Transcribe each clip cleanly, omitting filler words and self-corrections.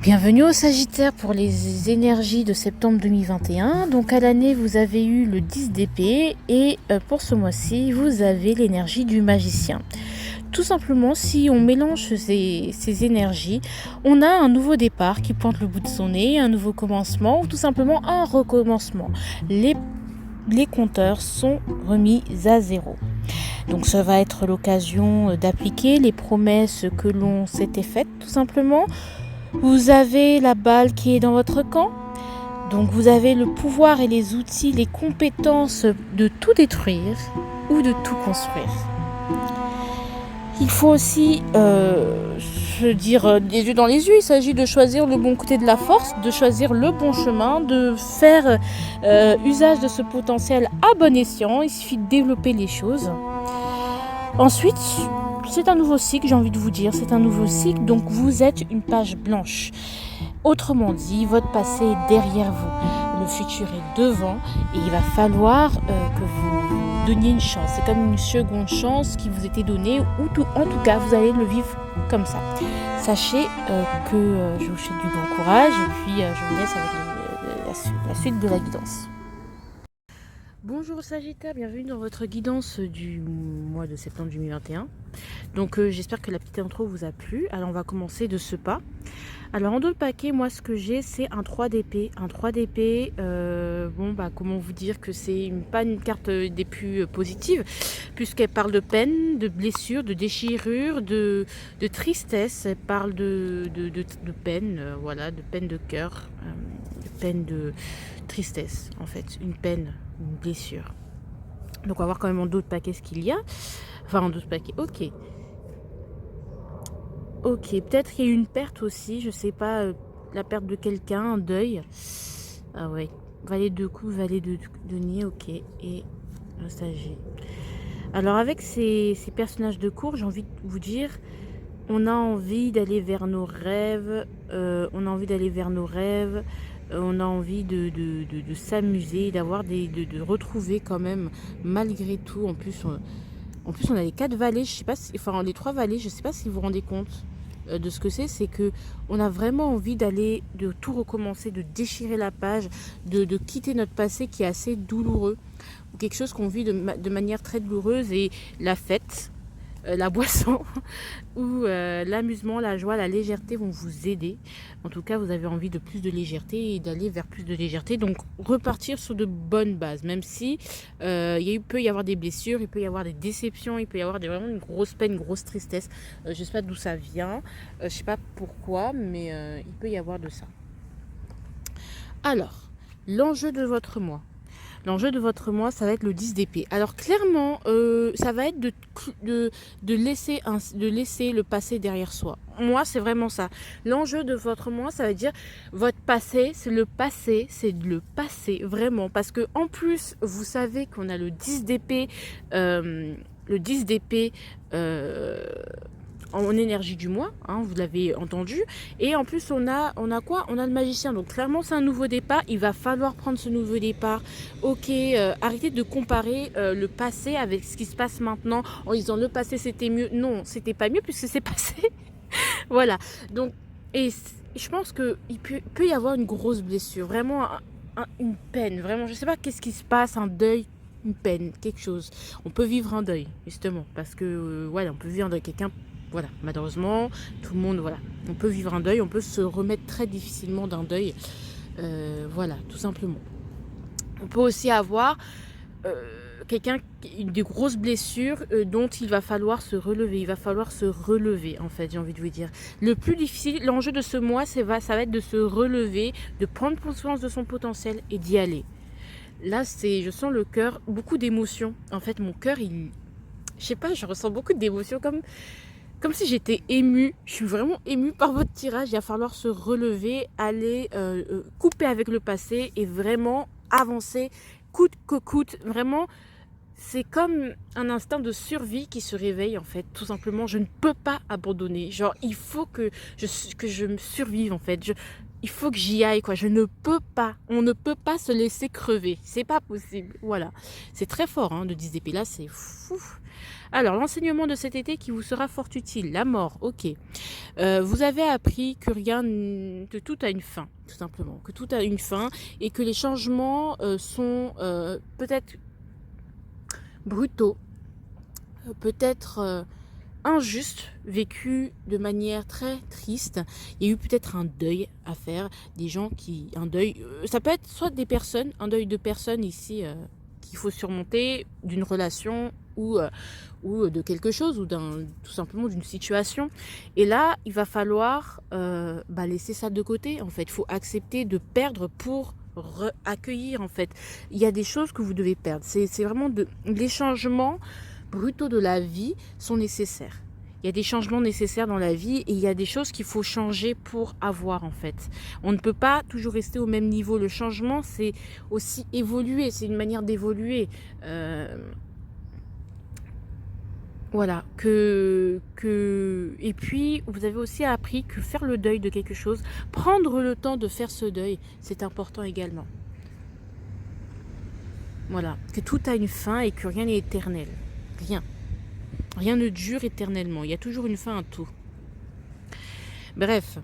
Bienvenue au Sagittaire pour les énergies de septembre 2021. Donc à l'année, vous avez eu le 10 d'épée et pour ce mois-ci, vous avez l'énergie du magicien. Tout simplement, si on mélange ces énergies, on a un nouveau départ qui pointe le bout de son nez, un nouveau commencement ou tout simplement un recommencement. Les compteurs sont remis à zéro. Donc ça va être l'occasion d'appliquer les promesses que l'on s'était faites tout simplement. Vous avez la balle qui est dans votre camp. Donc vous avez le pouvoir et les outils, les compétences de tout détruire ou de tout construire. Il faut aussi se dire des yeux dans les yeux, il s'agit de choisir le bon côté de la force, de choisir le bon chemin, de faire usage de ce potentiel à bon escient. Il suffit de développer les choses. Ensuite, c'est un nouveau cycle, j'ai envie de vous dire, c'est un nouveau cycle, donc vous êtes une page blanche. Autrement dit, votre passé est derrière vous, le futur est devant et il va falloir que vous donniez une chance. C'est comme une seconde chance qui vous était donnée, ou en tout cas, vous allez le vivre comme ça. Sachez que je vous souhaite du bon courage et puis je vous laisse avec la suite de la guidance. Bonjour Sagittaire, bienvenue dans votre guidance du mois de septembre 2021. Donc j'espère que la petite intro vous a plu. Alors on va commencer de ce pas. Alors en dos de paquet, moi ce que j'ai c'est un 3 d'épée. Un 3 d'épée, comment vous dire que c'est pas une carte des plus positives, puisqu'elle parle de peine, de blessure, de déchirure, de tristesse. Elle parle de peine, voilà, de peine de cœur, de peine de tristesse en fait, une peine, une blessure. Donc on va voir quand même en dos de paquet ce qu'il y a. Enfin en dos de paquet, ok. Ok, peut-être qu'il y a eu une perte aussi, je sais pas, la perte de quelqu'un, un deuil. Ah ouais, valet de coups, valet de denier, ok, et nostalgie. Alors avec ces personnages de cour, j'ai envie de vous dire, on a envie d'aller vers nos rêves, on a envie de s'amuser, d'avoir de retrouver quand même, malgré tout, en plus on a les 4 valets, je sais pas si, enfin les 3 valets, je sais pas si vous vous rendez compte de ce que c'est que on a vraiment envie d'aller, de tout recommencer, de déchirer la page, de quitter notre passé qui est assez douloureux, ou quelque chose qu'on vit de manière très douloureuse, et la fête, la boisson ou l'amusement, la joie, la légèreté vont vous aider. En tout cas, vous avez envie de plus de légèreté et d'aller vers plus de légèreté. Donc, repartir sur de bonnes bases, même si peut y avoir des blessures, il peut y avoir des déceptions, il peut y avoir vraiment une grosse peine, une grosse tristesse. Je ne sais pas d'où ça vient, je ne sais pas pourquoi, mais il peut y avoir de ça. Alors, l'enjeu de votre mois. L'enjeu de votre mois, ça va être le 10 d'épée. Alors clairement, ça va être de laisser le passé derrière soi. Moi, c'est vraiment ça. L'enjeu de votre mois, ça veut dire votre passé, c'est le passé, vraiment. Parce que en plus, vous savez qu'on a le 10 d'épée, en énergie du mois, hein, vous l'avez entendu, et en plus on a quoi, on a le magicien, donc clairement c'est un nouveau départ, il va falloir prendre ce nouveau départ. Ok, arrêtez de comparer le passé avec ce qui se passe maintenant en disant le passé c'était mieux. Non, c'était pas mieux puisque c'est passé. Voilà, donc, et je pense qu'il peut y avoir une grosse blessure, vraiment une peine, vraiment, je sais pas qu'est-ce qui se passe, un deuil, une peine, quelque chose. On peut vivre un deuil, justement, parce que voilà, on peut vivre un deuil, quelqu'un. Voilà, malheureusement, tout le monde, voilà. On peut vivre un deuil, on peut se remettre très difficilement d'un deuil. Voilà, tout simplement. On peut aussi avoir quelqu'un, des grosses blessures dont il va falloir se relever. Il va falloir se relever, en fait, j'ai envie de vous dire. Le plus difficile, l'enjeu de ce mois, ça va être de se relever, de prendre conscience de son potentiel et d'y aller. Là, je sens le cœur, beaucoup d'émotions. En fait, mon cœur, je sais pas, je ressens beaucoup d'émotions, comme si j'étais émue. Je suis vraiment émue par votre tirage. Il va falloir se relever, aller couper avec le passé et vraiment avancer coûte que coûte. Vraiment, c'est comme un instinct de survie qui se réveille, en fait. Tout simplement, je ne peux pas abandonner. Genre, il faut que je me survive, en fait. il faut que j'y aille, quoi. Je ne peux pas. On ne peut pas se laisser crever. C'est pas possible. Voilà. C'est très fort, hein, de 10 d'épée. Là, c'est fou. Alors, l'enseignement de cet été qui vous sera fort utile. La mort, ok. Vous avez appris que que tout a une fin, tout simplement. Que tout a une fin et que les changements sont peut-être brutaux, peut-être injustes, vécus de manière très triste. Il y a eu peut-être un deuil à faire, des gens qui... Un deuil, ça peut être soit des personnes, un deuil de personnes ici qu'il faut surmonter, d'une relation ou de quelque chose, ou tout simplement d'une situation. Et là, il va falloir laisser ça de côté, en fait. Il faut accepter de perdre pour accueillir, en fait. Il y a des choses que vous devez perdre. C'est vraiment les changements brutaux de la vie sont nécessaires. Il y a des changements nécessaires dans la vie et il y a des choses qu'il faut changer pour avoir, en fait. On ne peut pas toujours rester au même niveau. Le changement, c'est aussi évoluer, c'est une manière d'évoluer. Voilà, et puis vous avez aussi appris que faire le deuil de quelque chose, prendre le temps de faire ce deuil, c'est important également. Voilà, que tout a une fin et que rien n'est éternel. Rien ne dure éternellement, il y a toujours une fin à tout. Bref,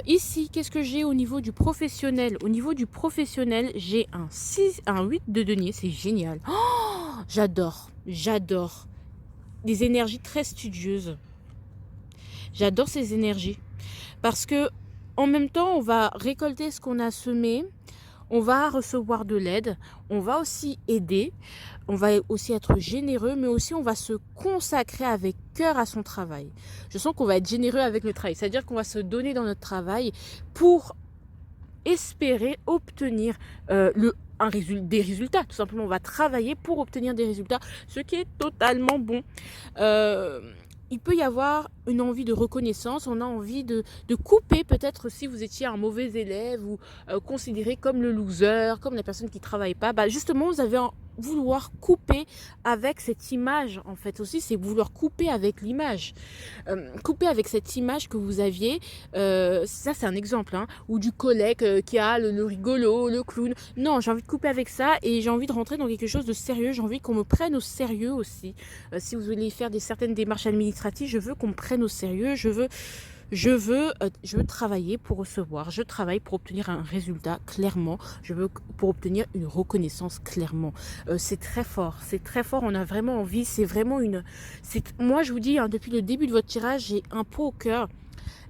ici, qu'est-ce que j'ai au niveau du professionnel? Au niveau du professionnel, j'ai un 8 de denier, c'est génial. Oh, j'adore. Des énergies très studieuses. J'adore ces énergies parce que en même temps, on va récolter ce qu'on a semé, on va recevoir de l'aide, on va aussi aider, on va aussi être généreux, mais aussi on va se consacrer avec cœur à son travail. Je sens qu'on va être généreux avec le travail, c'est-à-dire qu'on va se donner dans notre travail pour espérer obtenir des résultats. Tout simplement, on va travailler pour obtenir des résultats, ce qui est totalement bon. Il peut y avoir une envie de reconnaissance, on a envie de couper peut-être si vous étiez un mauvais élève ou considéré comme le loser, comme la personne qui ne travaille pas. Justement, vous avez vouloir couper avec cette image, en fait aussi, c'est vouloir couper avec l'image. Couper avec cette image que vous aviez, ça c'est un exemple, hein, ou du collègue qui a le rigolo, le clown. Non, j'ai envie de couper avec ça et j'ai envie de rentrer dans quelque chose de sérieux, j'ai envie qu'on me prenne au sérieux aussi. Si vous voulez faire certaines démarches administratives, je veux qu'on me prenne au sérieux, je veux travailler pour recevoir, je travaille pour obtenir un résultat clairement, je veux pour obtenir une reconnaissance clairement. C'est très fort, on a vraiment envie, c'est vraiment moi je vous dis, hein, depuis le début de votre tirage, j'ai un pot au cœur,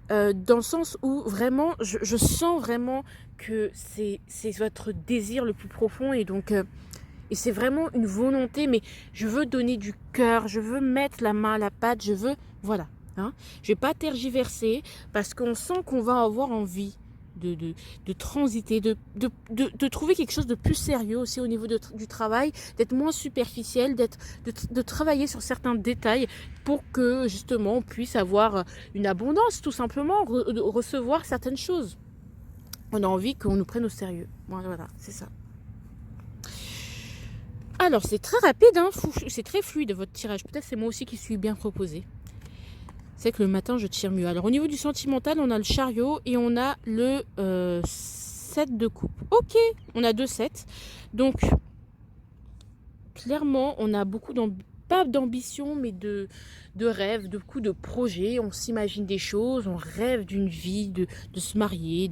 dans le sens où vraiment, je sens vraiment que c'est votre désir le plus profond et donc... et c'est vraiment une volonté, mais je veux donner du cœur, je veux mettre la main à la pâte, voilà. Hein, je ne vais pas tergiverser parce qu'on sent qu'on va avoir envie de transiter, de trouver quelque chose de plus sérieux aussi au niveau du travail, d'être moins superficiel, de travailler sur certains détails pour que justement on puisse avoir une abondance, tout simplement, recevoir certaines choses. On a envie qu'on nous prenne au sérieux. Voilà, c'est ça. Alors c'est très rapide, hein, c'est très fluide votre tirage. Peut-être c'est moi aussi qui suis bien proposée. C'est que le matin, je tire mieux. Alors, au niveau du sentimental, on a le chariot et on a le 7 de coupe. Ok, on a 2 sets. Donc, clairement, on a beaucoup pas d'ambition, mais de rêves, de coups de projets. On s'imagine des choses, on rêve d'une vie, de se marier,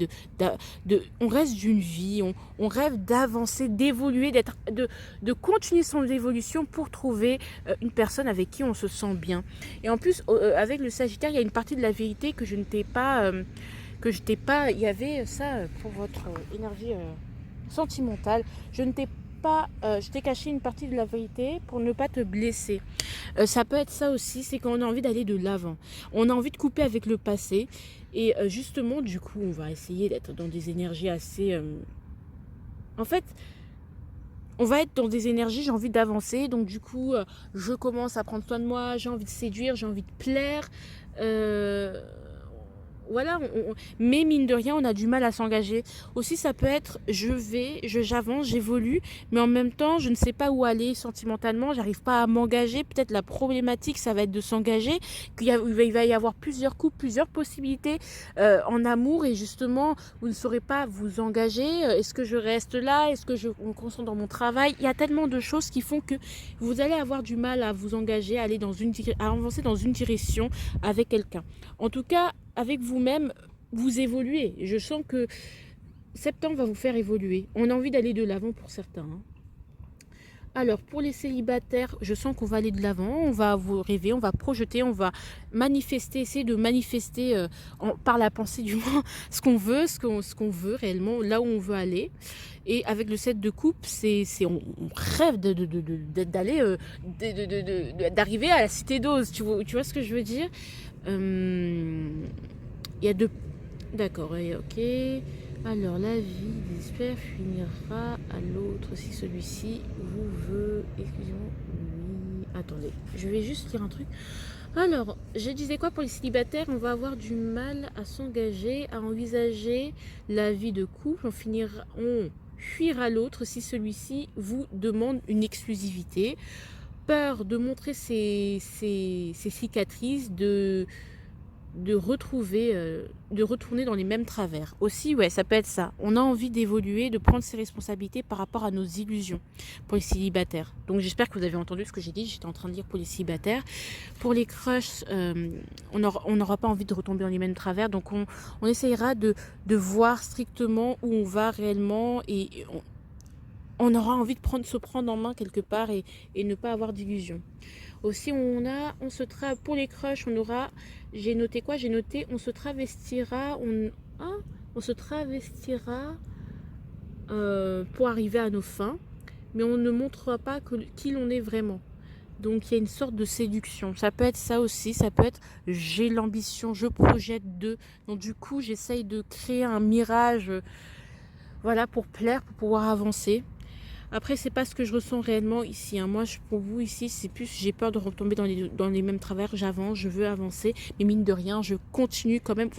on rêve d'une vie, on rêve d'avancer, d'évoluer, de continuer son évolution pour trouver une personne avec qui on se sent bien. Et en plus, avec le Sagittaire, il y a une partie de la vérité que je ne t'ai pas... il y avait ça pour votre énergie sentimentale. Je t'ai caché une partie de la vérité pour ne pas te blesser. Ça peut être ça aussi, c'est qu'on a envie d'aller de l'avant. On a envie de couper avec le passé. Et justement, du coup, on va essayer d'être dans des énergies assez... En fait, on va être dans des énergies, j'ai envie d'avancer. Donc du coup, je commence à prendre soin de moi, j'ai envie de séduire, j'ai envie de plaire. voilà, mais mine de rien, on a du mal à s'engager. Aussi, ça peut être, j'avance, j'évolue, mais en même temps, je ne sais pas où aller sentimentalement, j'arrive pas à m'engager. Peut-être la problématique, ça va être de s'engager, il va y avoir plusieurs couples, plusieurs possibilités en amour, et justement, vous ne saurez pas vous engager. Est-ce que je reste là? Est-ce que je me concentre dans mon travail? Il y a tellement de choses qui font que vous allez avoir du mal à vous engager, à avancer dans une direction avec quelqu'un. En tout cas, avec vous-même, vous évoluez. Je sens que septembre va vous faire évoluer. On a envie d'aller de l'avant pour certains. Hein. Alors, pour les célibataires, je sens qu'on va aller de l'avant, on va vous rêver, on va projeter, on va manifester, essayer de manifester par la pensée du moins ce qu'on veut, ce qu'on veut réellement, là où on veut aller. Et avec le 7 de coupe, on rêve d'aller, d'arriver à la cité d'Ose, tu vois ce que je veux dire. Il y a deux... D'accord, ok. Alors, la vie des experts finira à l'autre si celui-ci vous veut... Excusez-moi. Oui. Attendez, je vais juste lire un truc. Alors, je disais quoi pour les célibataires? On va avoir du mal à s'engager, à envisager la vie de couple. On fuira l'autre si celui-ci vous demande une exclusivité. Peur de montrer ses cicatrices, de retourner dans les mêmes travers. Aussi, ouais, ça peut être ça. On a envie d'évoluer, de prendre ses responsabilités par rapport à nos illusions pour les célibataires. Donc j'espère que vous avez entendu ce que j'ai dit. J'étais en train de dire pour les célibataires. Pour les crushs, on n'aura pas envie de retomber dans les mêmes travers. Donc on essayera de voir strictement où on va réellement, et on aura envie de se prendre en main quelque part, et ne pas avoir d'illusions. Aussi, pour les crushs, j'ai noté quoi? J'ai noté, on se travestira, pour arriver à nos fins, mais on ne montrera pas qui l'on est vraiment. Donc, il y a une sorte de séduction. Ça peut être ça aussi, ça peut être j'ai l'ambition, je projette d'eux. Donc, du coup, j'essaye de créer un mirage, voilà, pour plaire, pour pouvoir avancer. Après, c'est pas ce que je ressens réellement ici. Hein. Moi, pour vous, ici, c'est plus j'ai peur de retomber dans les mêmes travers. J'avance, je veux avancer. Mais mine de rien, je continue quand même.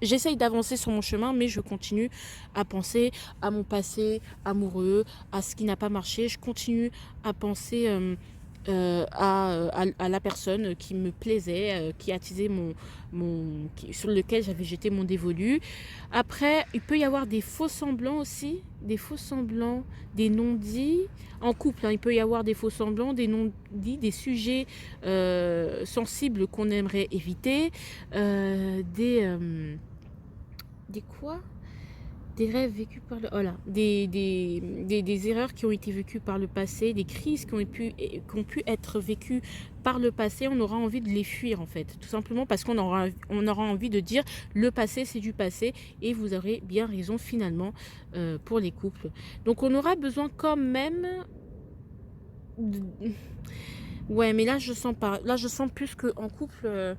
J'essaye d'avancer sur mon chemin, mais je continue à penser à mon passé amoureux, à ce qui n'a pas marché. Je continue à penser à la personne qui me plaisait, qui attisait sur lequel j'avais jeté mon dévolu. Après, il peut y avoir des faux semblants aussi, des faux semblants, des non-dits. En couple, hein, il peut y avoir des faux semblants, des non-dits, des sujets sensibles qu'on aimerait éviter, des quoi? Des rêves vécus par le... Voilà, des erreurs qui ont été vécues par le passé, des crises qui ont pu être vécues par le passé. On aura envie de les fuir, en fait. Tout simplement parce qu'on aura envie de dire le passé, c'est du passé. Et vous aurez bien raison, finalement, pour les couples. Donc, on aura besoin quand même... Ouais, mais là, je sens pas. Là, je sens plus qu'en couple,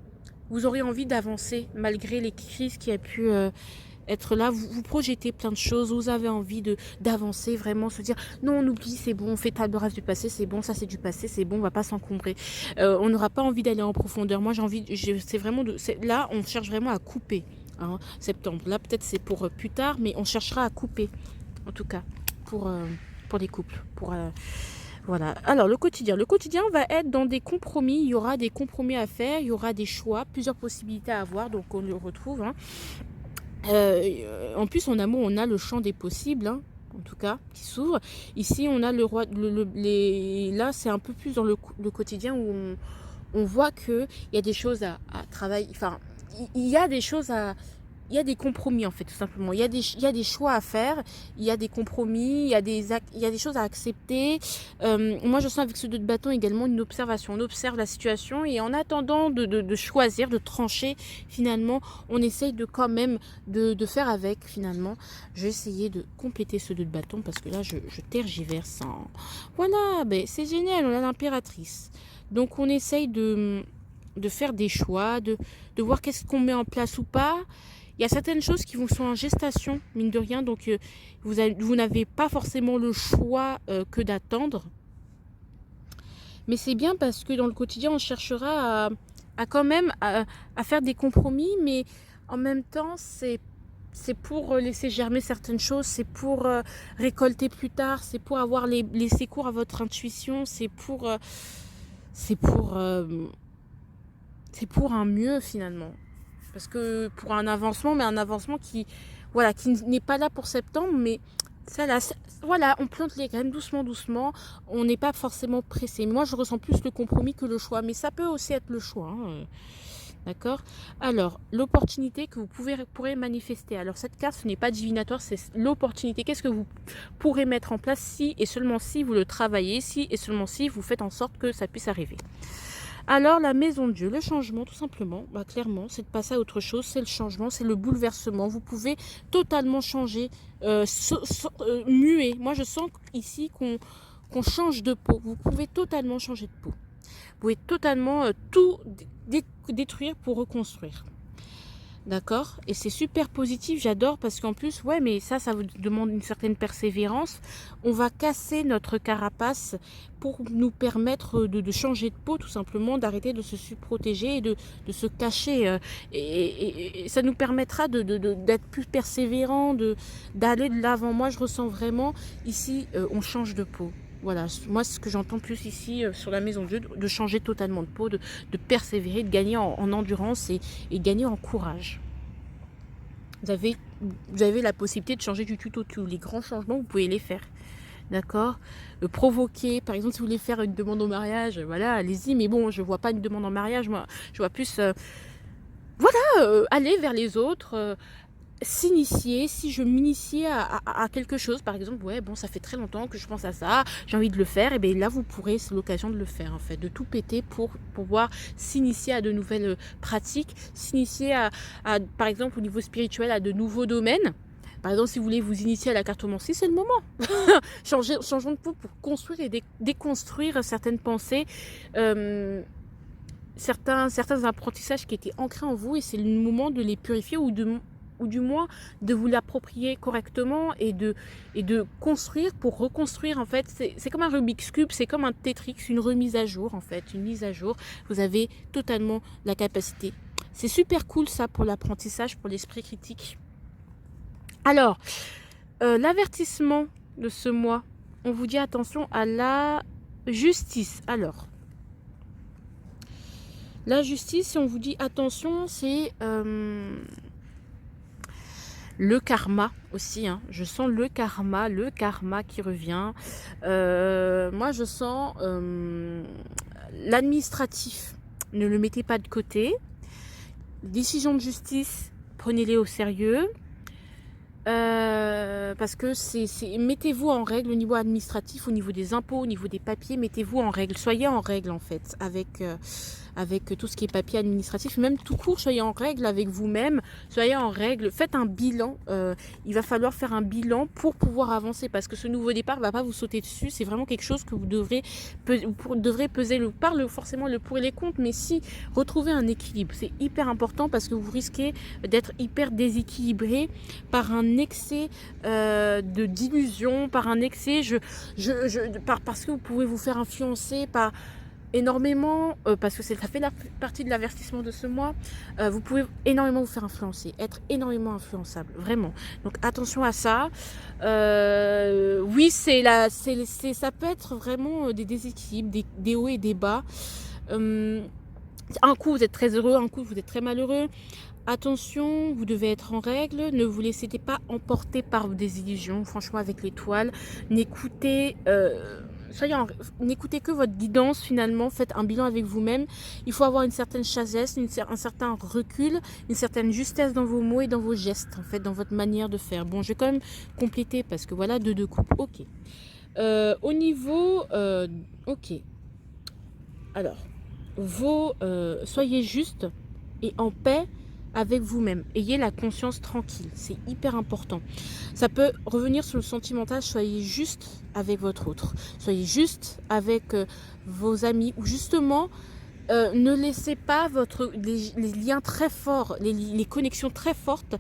vous aurez envie d'avancer, malgré les crises qui a pu... être là, vous projetez plein de choses, vous avez envie d'avancer, vraiment se dire non, on oublie, c'est bon, on fait table rase du passé, c'est bon, ça c'est du passé, c'est bon, on va pas s'encombrer. On n'aura pas envie d'aller en profondeur. Moi c'est vraiment là on cherche vraiment à couper. Hein, septembre, là peut-être c'est pour plus tard, mais on cherchera à couper, en tout cas pour les couples, voilà. Alors le quotidien va être dans des compromis. Il y aura des compromis à faire, il y aura des choix, plusieurs possibilités à avoir, donc on le retrouve. Hein. En plus, en amour, on a le champ des possibles, hein, en tout cas, qui s'ouvre. Ici, on a là, c'est un peu plus dans le quotidien où on voit qu'il y a des choses à travailler. Enfin, il y a des choses il y a des compromis, en fait, tout simplement. Il y a des choix à faire, il y a des compromis, il y a des choses à accepter. Moi, je sens avec ce 2 de bâton également une observation. On observe la situation, et en attendant de choisir, de trancher, finalement, on essaye quand même de faire avec, finalement. Je vais essayer de compléter ce 2 de bâton parce que là, je tergiverse. Voilà, ben, c'est génial, on a l'impératrice. Donc, on essaye de faire des choix, de voir qu'est-ce qu'on met en place ou pas. Il y a certaines choses qui sont en gestation, mine de rien, donc vous n'avez pas forcément le choix que d'attendre. Mais c'est bien parce que dans le quotidien, on cherchera à quand même à faire des compromis, mais En même temps, c'est pour laisser germer certaines choses, c'est pour récolter plus tard, c'est pour avoir laisser cours à votre intuition, c'est pour, c'est pour un mieux finalement. Parce que pour un avancement, mais un avancement qui, voilà, qui n'est pas là pour septembre, mais ça là, voilà, on plante les graines doucement, doucement. On n'est pas forcément pressé. Moi, je ressens plus le compromis que le choix, mais ça peut aussi être le choix. Hein. D'accord. Alors, l'opportunité que vous pourrez manifester. Alors, cette carte, ce n'est pas divinatoire, c'est l'opportunité. Qu'est-ce que vous pourrez mettre en place si et seulement si vous le travaillez, si et seulement si vous faites en sorte que ça puisse arriver. Alors, la maison de Dieu, le changement, tout simplement, clairement, c'est de passer à autre chose, c'est le changement, c'est le bouleversement. Vous pouvez totalement changer, muer. Moi, je sens ici qu'on change de peau. Vous pouvez totalement changer de peau. Vous pouvez totalement tout détruire pour reconstruire. D'accord. Et c'est super positif, j'adore, parce qu'en plus, ouais, mais ça vous demande une certaine persévérance. On va casser notre carapace pour nous permettre de changer de peau, tout simplement, d'arrêter de se protéger et de se cacher. Et ça nous permettra d'être plus persévérant, d'aller de l'avant. Moi, je ressens vraiment, ici, on change de peau. Voilà, moi, ce que j'entends plus ici sur la maison de Dieu, de changer totalement de peau, de persévérer, de gagner en endurance et gagner en courage. Vous avez la possibilité de changer du tout au tout. Les grands changements, vous pouvez les faire. D'accord. Provoquer, par exemple, si vous voulez faire une demande au mariage, voilà, allez-y. Mais bon, je ne vois pas une demande en mariage, moi. Je vois plus, aller vers les autres. S'initier, si je m'initiais à quelque chose, par exemple, ouais, bon, ça fait très longtemps que je pense à ça, j'ai envie de le faire, et bien là, vous pourrez, c'est l'occasion de le faire, en fait, de tout péter pour pouvoir s'initier à de nouvelles pratiques, s'initier par exemple, au niveau spirituel, à de nouveaux domaines. Par exemple, si vous voulez vous initier à la cartomancie, c'est le moment. Changeons de peau pour construire et déconstruire certaines pensées, certains apprentissages qui étaient ancrés en vous, et c'est le moment de les purifier ou du moins de vous l'approprier correctement et de construire pour reconstruire. En fait, c'est comme un Rubik's Cube, c'est comme un Tetris, une remise à jour, en fait, une mise à jour. Vous avez totalement la capacité. C'est super cool ça pour l'apprentissage, pour l'esprit critique. Alors, l'avertissement de ce mois, on vous dit attention à la justice. Alors, la justice, on vous dit attention, c'est le karma aussi, hein. Je sens le karma qui revient. Moi, je sens l'administratif. Ne le mettez pas de côté. Décisions de justice, prenez-les au sérieux. Parce que mettez-vous en règle au niveau administratif, au niveau des impôts, au niveau des papiers, mettez-vous en règle. Soyez en règle en fait avec tout ce qui est papier administratif, même tout court, soyez en règle avec vous-même, soyez en règle, faites un bilan. Il va falloir faire un bilan pour pouvoir avancer, parce que ce nouveau départ ne va pas vous sauter dessus, c'est vraiment quelque chose que vous devrez peser forcément le pour et les contre, mais si retrouver un équilibre, c'est hyper important, parce que vous risquez d'être hyper déséquilibré par un excès de d'illusion, par un excès, parce que vous pouvez vous faire influencer par énormément, parce que ça fait partie de l'avertissement de ce mois, vous pouvez énormément vous faire influencer, être énormément influençable, vraiment. Donc attention à ça. Oui, ça peut être vraiment des déséquilibres, des hauts et des bas. Un coup vous êtes très heureux, un coup vous êtes très malheureux. Attention, vous devez être en règle, ne vous laissez pas emporter par des illusions, franchement avec l'étoile, n'écoutez que votre guidance finalement, faites un bilan avec vous-même, il faut avoir une certaine sagesse, un certain recul, une certaine justesse dans vos mots et dans vos gestes, en fait, dans votre manière de faire. Bon, je vais quand même compléter parce que voilà, deux coupes, ok. Au niveau, ok, alors, soyez juste et en paix avec vous-même. Ayez la conscience tranquille. C'est hyper important. Ça peut revenir sur le sentimental. Soyez juste avec votre autre. Soyez juste avec vos amis. Ou justement, Ne laissez pas les liens très forts, les connexions très fortes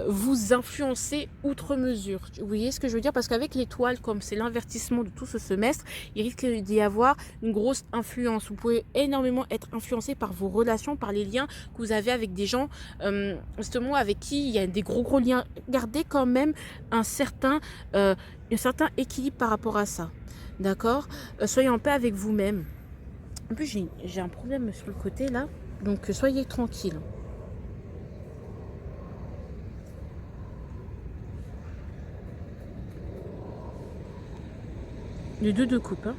vous influencer outre mesure. Vous voyez ce que je veux dire? Parce qu'avec l'étoile, comme c'est l'invertissement de tout ce semestre, il risque d'y avoir une grosse influence. Vous pouvez énormément être influencé par vos relations, par les liens que vous avez avec des gens, justement avec qui il y a des gros liens. Gardez quand même un certain équilibre par rapport à ça. D'accord? Soyez en paix avec vous-même. En plus, j'ai un problème sur le côté là, donc soyez tranquille. Le 2 de coupe. Hein.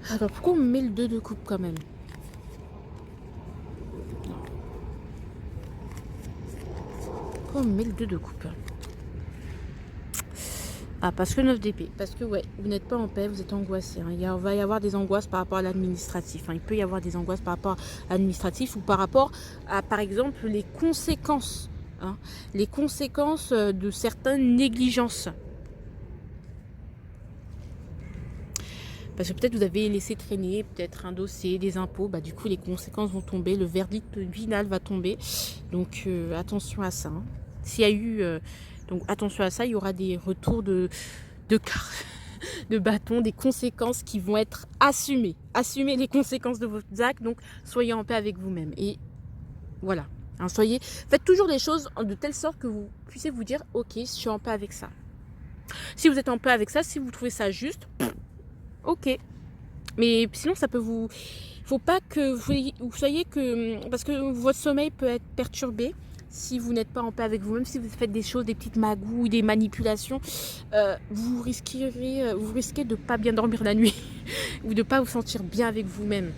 Alors pourquoi on met le 2 de coupe quand même? Pourquoi on met le 2 de coupe? Ah, parce que 9 d'épée. Parce que, ouais, vous n'êtes pas en paix, vous êtes angoissé. Hein. Il va y avoir des angoisses par rapport à l'administratif. Hein. Il peut y avoir des angoisses par rapport à l'administratif ou par rapport à, par exemple, les conséquences. Hein. Les conséquences de certaines négligences. Parce que peut-être vous avez laissé traîner peut-être un dossier, des impôts. Bah, du coup, les conséquences vont tomber. Le verdict final va tomber. Donc, attention à ça. Hein. S'il y a eu... donc attention à ça, il y aura des retours de bâton, des conséquences qui vont être assumées. Assumez les conséquences de vos actes, donc soyez en paix avec vous-même. Et voilà, hein, faites toujours les choses de telle sorte que vous puissiez vous dire, ok, je suis en paix avec ça. Si vous êtes en paix avec ça, si vous trouvez ça juste, ok. Mais sinon, ça peut vous... Faut pas que vous soyez que... Parce que votre sommeil peut être perturbé. Si vous n'êtes pas en paix avec vous-même, si vous faites des choses, des petites magouilles, des manipulations, vous risquez de ne pas bien dormir la nuit ou de ne pas vous sentir bien avec vous-même.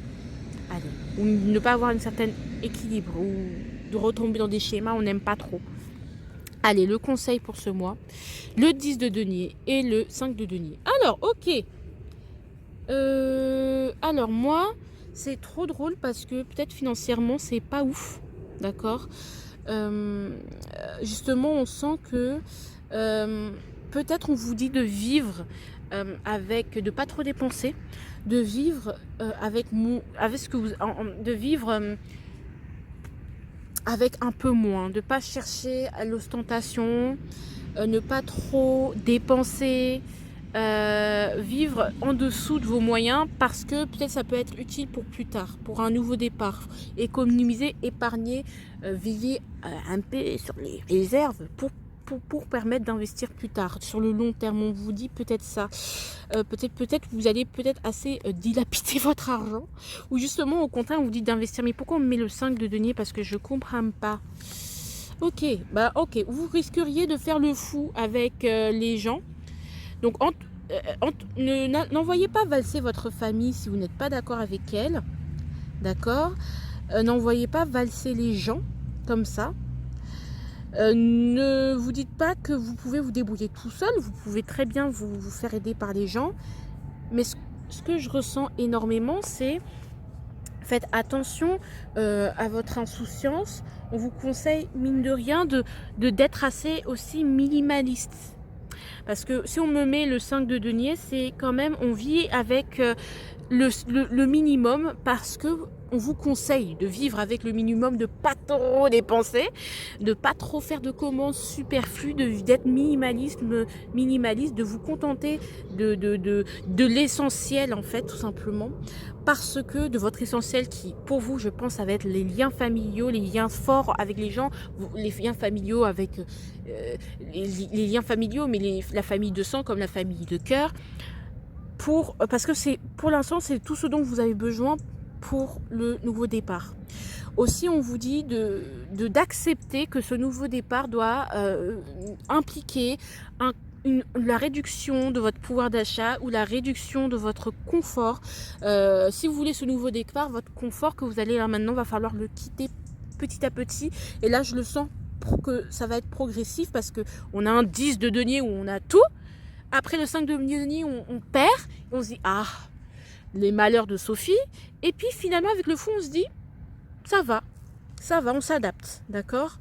Allez, ou ne pas avoir un certain équilibre ou de retomber dans des schémas, on n'aime pas trop. Allez, le conseil pour ce mois, le 10 de denier et le 5 de denier. Alors, ok. Alors moi, c'est trop drôle parce que peut-être financièrement, c'est pas ouf. D'accord ? Justement, on sent que peut-être on vous dit de vivre de pas trop dépenser, de vivre avec ce que vous, de vivre avec un peu moins, de pas chercher à l'ostentation, ne pas trop dépenser. Vivre en dessous de vos moyens parce que peut-être ça peut être utile pour plus tard, pour un nouveau départ. Économiser, épargner, vivez un peu sur les réserves pour permettre d'investir plus tard. Sur le long terme, on vous dit peut-être ça. Peut-être vous allez peut-être assez dilapider votre argent ou justement au contraire on vous dit d'investir. Mais pourquoi on met le 5 de denier? Parce que je comprends pas. Ok, vous risqueriez de faire le fou avec les gens. Donc, n'envoyez pas valser votre famille si vous n'êtes pas d'accord avec elle. D'accord? N'envoyez pas valser les gens comme ça. Ne vous dites pas que vous pouvez vous débrouiller tout seul. Vous pouvez très bien vous faire aider par les gens. Mais ce que je ressens énormément, c'est faites attention à votre insouciance. On vous conseille, mine de rien, d'être assez aussi minimaliste. Parce que si on me met le 5 de denier, c'est quand même, on vit avec le minimum parce que on vous conseille de vivre avec le minimum, de pas trop dépenser, de pas trop faire de commandes superflues, d'être minimaliste, de vous contenter de l'essentiel en fait, tout simplement. Parce que de votre essentiel qui, pour vous, je pense, ça va être les liens familiaux, les liens forts avec les gens, les liens familiaux avec les liens familiaux, mais la famille de sang comme la famille de cœur. Parce que pour l'instant, c'est tout ce dont vous avez besoin pour le nouveau départ. Aussi, on vous dit d'accepter que ce nouveau départ doit impliquer la réduction de votre pouvoir d'achat ou la réduction de votre confort. Si vous voulez ce nouveau départ, votre confort que vous allez là maintenant, va falloir le quitter petit à petit. Et là, je le sens que ça va être progressif parce qu'on a un 10 de denier où on a tout. Après le 5 de denier, on perd. Et on se dit, ah, les malheurs de Sophie. Et puis finalement, avec le fou, on se dit, ça va, on s'adapte, d'accord?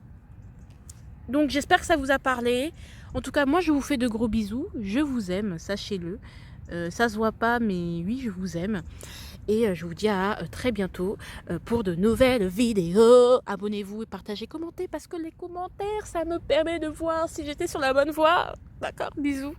Donc j'espère que ça vous a parlé. En tout cas, moi, je vous fais de gros bisous. Je vous aime, sachez-le. Ça se voit pas, mais oui, je vous aime. et je vous dis à très bientôt pour de nouvelles vidéos. Abonnez-vous et partagez, commentez parce que les commentaires, ça me permet de voir si j'étais sur la bonne voie. D'accord, bisous.